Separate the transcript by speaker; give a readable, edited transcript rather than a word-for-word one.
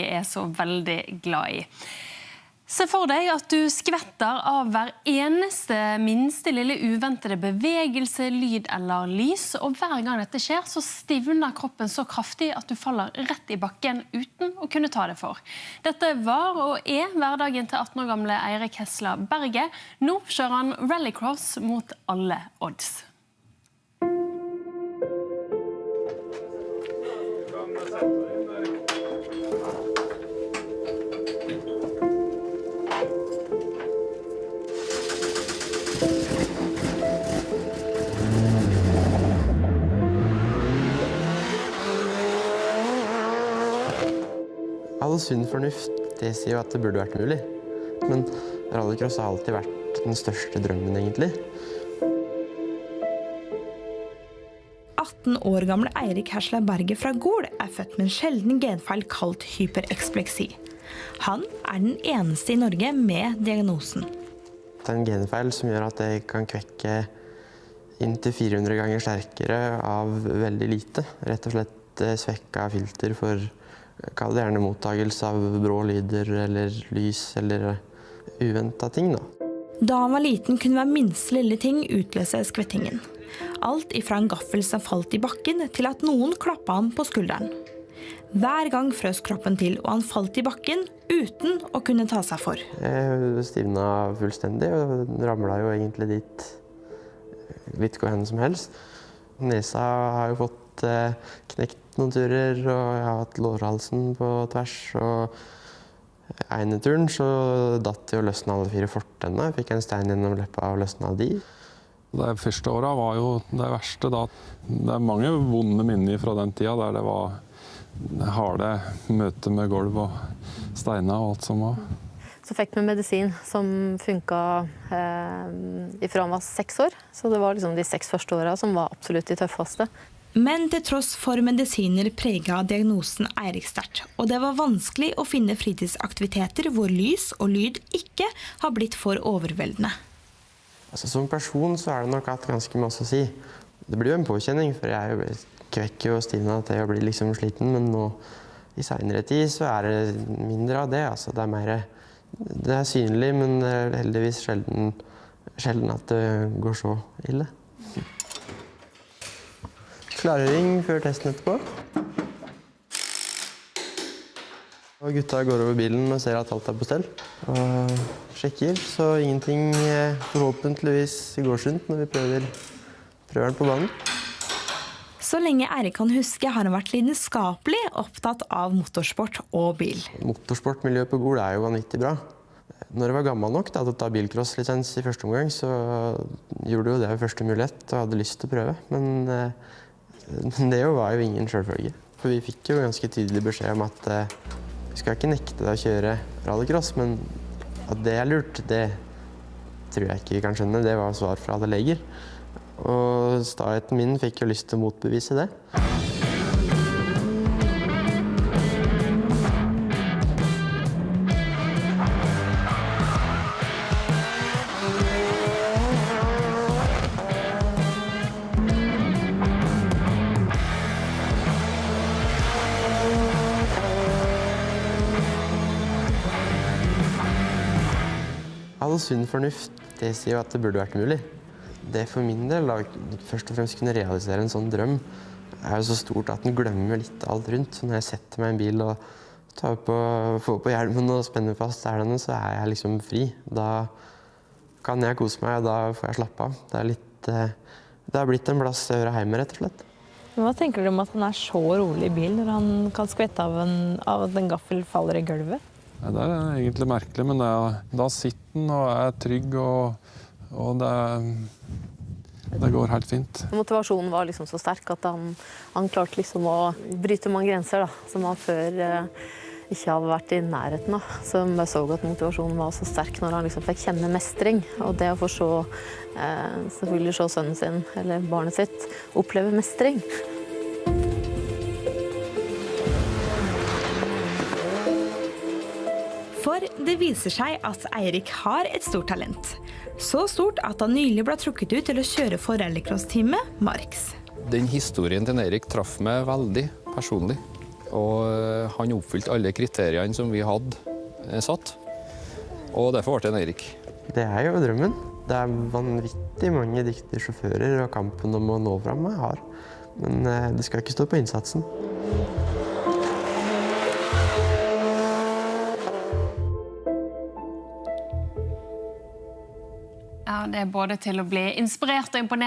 Speaker 1: Jeg så veldig glad i. Se for deg at du skvetter av hver eneste minste lille uventede bevegelse, lyd eller lys, og hver gang dette skjer så stivner kroppen så kraftig at du faller rett i bakken uten å kunne ta det for. Dette var og hverdagen til 18 år gamle Eirik Hesla Berge. Nå kjører han rallycross mot alle odds.
Speaker 2: All sunn fornuft, det sier jo at det burde vært mulig. Men rallycross har alltid vært den største drømmen, egentlig.
Speaker 3: 18 år gamle Eirik Hesla Berge fra Gol er født med en sjelden genfeil kalt hypereksplexi. Han er den eneste i Norge med diagnosen.
Speaker 2: Det er en genfeil som gjør at jeg kan kvekke inntil 400 ganger sterkere av veldig lite. Rett og slett svekka filter for kall det gjerne mottagelse av brå lyder eller lys eller uventet ting.
Speaker 3: Da han var liten kunne hver minste lille ting utløse skvettingen. Alt ifra en gaffel som falt i bakken til at noen klappet ham på skulderen. Hver gang frøs kroppen til og han falt i bakken uten å kunne ta seg for.
Speaker 2: Jeg stivnet fullstendig og ramlet jo egentlig dit litt hvor hen som helst. Nesa har jo fått knekt noen turer, og jeg har hatt lårhalsen på tvers, og ene turen så datt det og løsnet alle 4 fortennene. Jeg fikk en stein gjennom leppa og løsnet de.
Speaker 4: De første årene var jo det verste da. Det er mange vonde minner fra den tida der det var harde møter med gulv og steiner og alt som var.
Speaker 5: Så fikk vi medisin som funket ifra han var 6 år, så det var liksom de 6 første årene som var absolutt de tøffeste.
Speaker 3: Men til tross for medisiner preget diagnosen Eirik sterkt, og det var vanskelig å finne fritidsaktiviteter hvor lys og lyd ikke har blitt for overveldende.
Speaker 2: Altså, som person så er det nok hatt ganske masse å si. Det blir jo en påkjenning, for jeg kvekker jo og stivner til å bli liksom sliten, men nå i senere tid så er det mindre av det. Altså, det er synlig, men det er heldigvis sjelden at det går så ille. Klarering før testen etterpå. Og gutta går over bilen og ser at alt er på stell. Og sjekker, så ingenting forhåpentligvis går sunt når vi prøver den på banen.
Speaker 3: Så lenge Eirik kan huske har han vært lidenskapelig opptatt av motorsport og bil.
Speaker 2: Motorsportmiljøet på Gol er jo vanvittig bra. Når jeg var gammel nok til å ta bilcross-lisens i første omgang, så gjorde jo det første mulighet og hadde lyst til å prøve. Men det var jo ingen selvfølge. For vi fikk jo ganske tydelig beskjed om at vi skal ikke nekte deg å kjøre rallycross, men at det er lurt, det tror jeg ikke vi kan skjønne. Det var svar fra alle leger. Og staheten min fikk jo lyst til å motbevise det. All sunn fornuft, det sier jo at det burde vært mulig. Det for min del, først og fremst kunne realisere en sånn drøm, er jo så stort at den glemmer litt alt rundt. Så når jeg setter meg i en bil og får på hjelmen og spenner fast selene, så er jeg liksom fri. Da kan jeg kose meg, og da får jeg slappe av. Det har blitt en plass jeg hører hjemme, rett og slett.
Speaker 6: Hva tenker du om at han er så rolig i bil når han kan skvette av at en gaffel faller i gulvet?
Speaker 4: Ja, det er egentlig merkelig, men da sitter han og er trygg, og det går helt fint.
Speaker 5: Motivasjonen var liksom så sterk at han klarte liksom å bryte mange grenser da, som han før ikke hadde vært i nærheten av. Så jeg så at motivasjonen var så sterk når han liksom fikk kjenne mestring. Og det å få selvfølgelig se sønnen sin, eller barnet sitt, oppleve mestring.
Speaker 3: For det viser seg at Eirik har et stort talent. Så stort at han nylig ble trukket ut til å kjøre for rallycross-teamet Marx.
Speaker 7: Den historien til Eirik traff meg veldig personlig. Og han oppfylte alle kriteriene som vi hadde satt, og derfor ble det en Eirik.
Speaker 2: Det er jo drømmen. Det er vanvittig mange dyktige sjåfører, og kampen om å nå fram er hard. Men det skal ikke stå på innsatsen.
Speaker 1: Ja, det er både til å bli inspirert og imponert